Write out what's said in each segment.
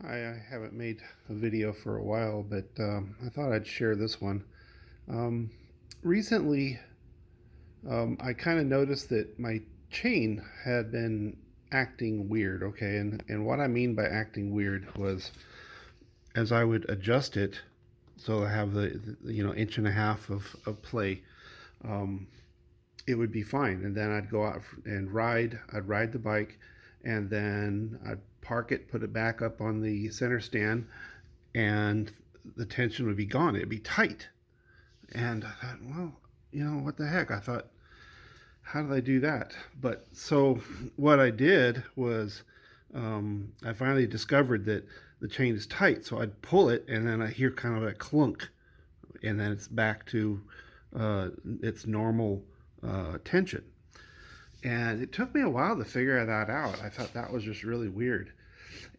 I haven't made a video for a while, but I thought I'd share this one. Um, Recently, I kind of noticed that my chain had been acting weird, okay? And what I mean by acting weird was as I would adjust it, so I have the inch and a half of play, um, it would be fine. And then I'd go out and I'd ride the bike, and then I'd park it, put it back up on the center stand, and the tension would be gone. It'd be tight. And I thought, well, what the heck? I thought, how did I do that? But so what I did was I finally discovered that the chain is tight. So I'd pull it, and then I hear kind of a clunk, and then it's back to its normal tension. And it took me a while to figure that out. I thought that was just really weird.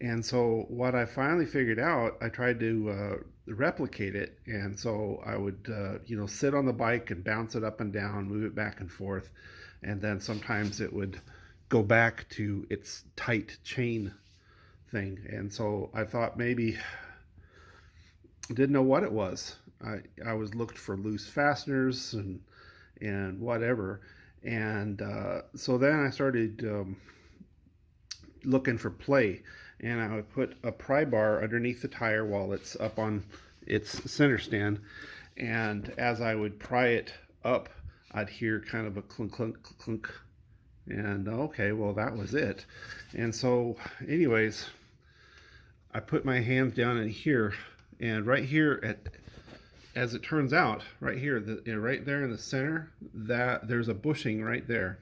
And so what I finally figured out, I tried to replicate it. And so I would, sit on the bike and bounce it up and down, move it back and forth. And then sometimes it would go back to its tight chain thing. And so I thought maybe, didn't know what it was. I was looked for loose fasteners and whatever. And so then I started looking for play, and I would put a pry bar underneath the tire while it's up on its center stand, and as I would pry it up, I'd hear kind of a clunk clunk clunk, and okay, well, that was it. And so anyways, I put my hands down in here, and right here, as it turns out, right here, right there in the center, that there's a bushing right there.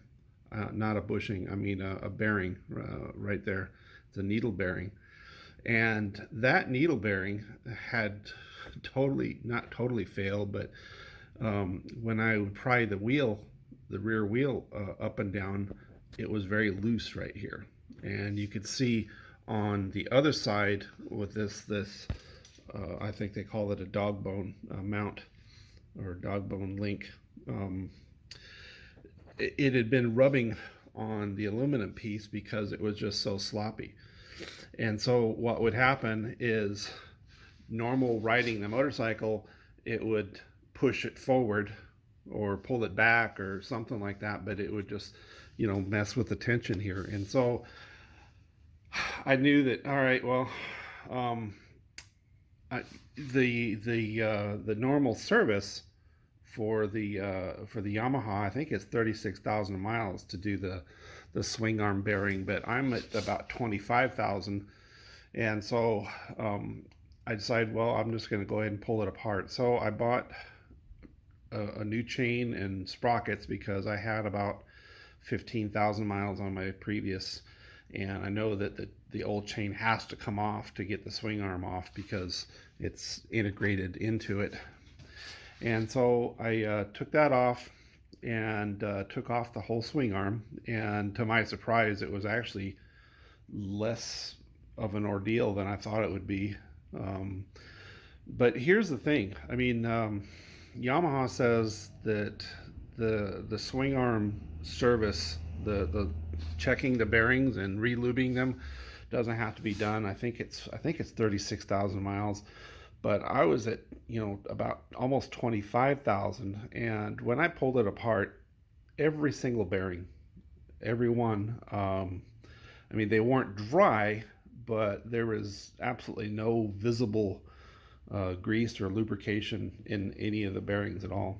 Not a bushing, I mean a bearing right there. It's a needle bearing. And that needle bearing had not totally failed, but when I would pry the rear wheel up and down, it was very loose right here. And you could see on the other side with this I think they call it a dog bone mount or dog bone link. It had been rubbing on the aluminum piece because it was just so sloppy. And so what would happen is, normal riding the motorcycle, it would push it forward or pull it back or something like that, but it would just, mess with the tension here. And so I knew that, all right, well, um, the normal service for the Yamaha, I think it's 36,000 miles to do the swing arm bearing, but I'm at about 25,000, and so I decided, well, I'm just going to go ahead and pull it apart. So I bought a new chain and sprockets because I had about 15,000 miles on my previous, and I know that the old chain has to come off to get the swing arm off because it's integrated into it. And so I took that off and took off the whole swing arm. And to my surprise, it was actually less of an ordeal than I thought it would be. But here's the thing. I mean, Yamaha says that the swing arm service, the checking the bearings and relubing them, doesn't have to be done. I think it's 36,000 miles, but I was at about almost 25,000, and when I pulled it apart, every single bearing, every one, I mean, they weren't dry, but there was absolutely no visible grease or lubrication in any of the bearings at all.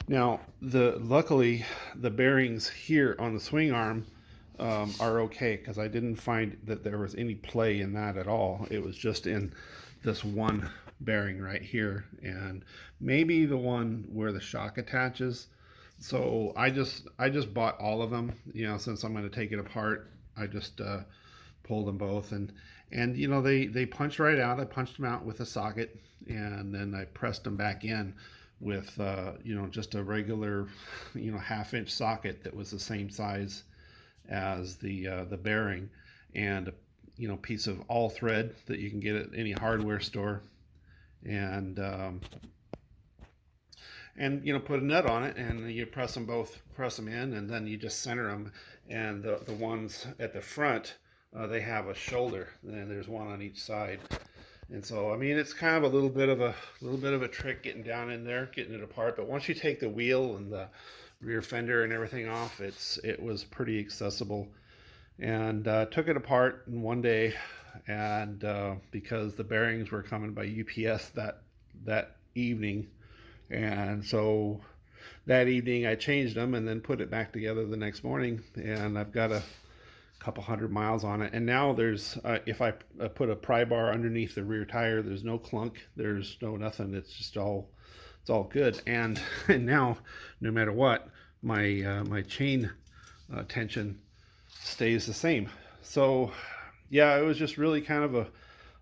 Now, luckily the bearings here on the swing arm are okay, because I didn't find that there was any play in that at all. It was just in this one bearing right here, and maybe the one where the shock attaches. So I just bought all of them. Since I'm going to take it apart, I just pulled them both, and they punch right out. I punched them out with a socket, and then I pressed them back in with just a regular half-inch socket that was the same size as the bearing, and a piece of all thread that you can get at any hardware store, and put a nut on it, and you press them in, and then you just center them. And the ones at the front they have a shoulder, and there's one on each side. And so, I mean, it's kind of a little bit of a trick getting down in there, getting it apart. But once you take the wheel and the rear fender and everything off, it was pretty accessible. And took it apart in one day, and because the bearings were coming by UPS that evening, and so that evening I changed them and then put it back together the next morning, and I've got a couple hundred miles on it. And now there's if I put a pry bar underneath the rear tire, there's no clunk, there's no nothing. It's all good. And now, no matter what, my chain tension stays the same. So yeah, it was just really kind of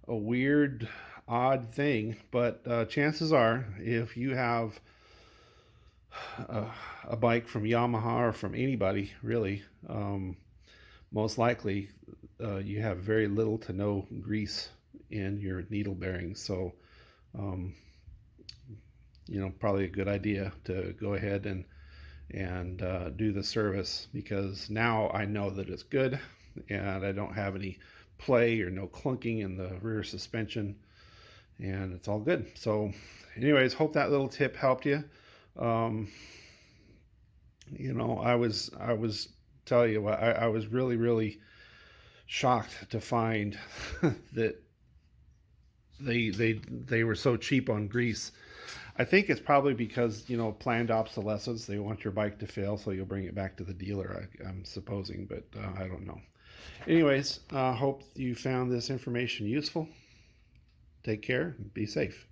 a weird, odd thing. But chances are, if you have a bike from Yamaha or from anybody really, most likely you have very little to no grease in your needle bearings. So probably a good idea to go ahead and do the service, because now I know that it's good and I don't have any play or no clunking in the rear suspension, and it's all good. So anyways, hope that little tip helped you. I was tell you what, I was really shocked to find that they were so cheap on grease. I think it's probably because, planned obsolescence. They want your bike to fail, so you'll bring it back to the dealer, I'm supposing, but I don't know. Anyways, hope you found this information useful. Take care and be safe.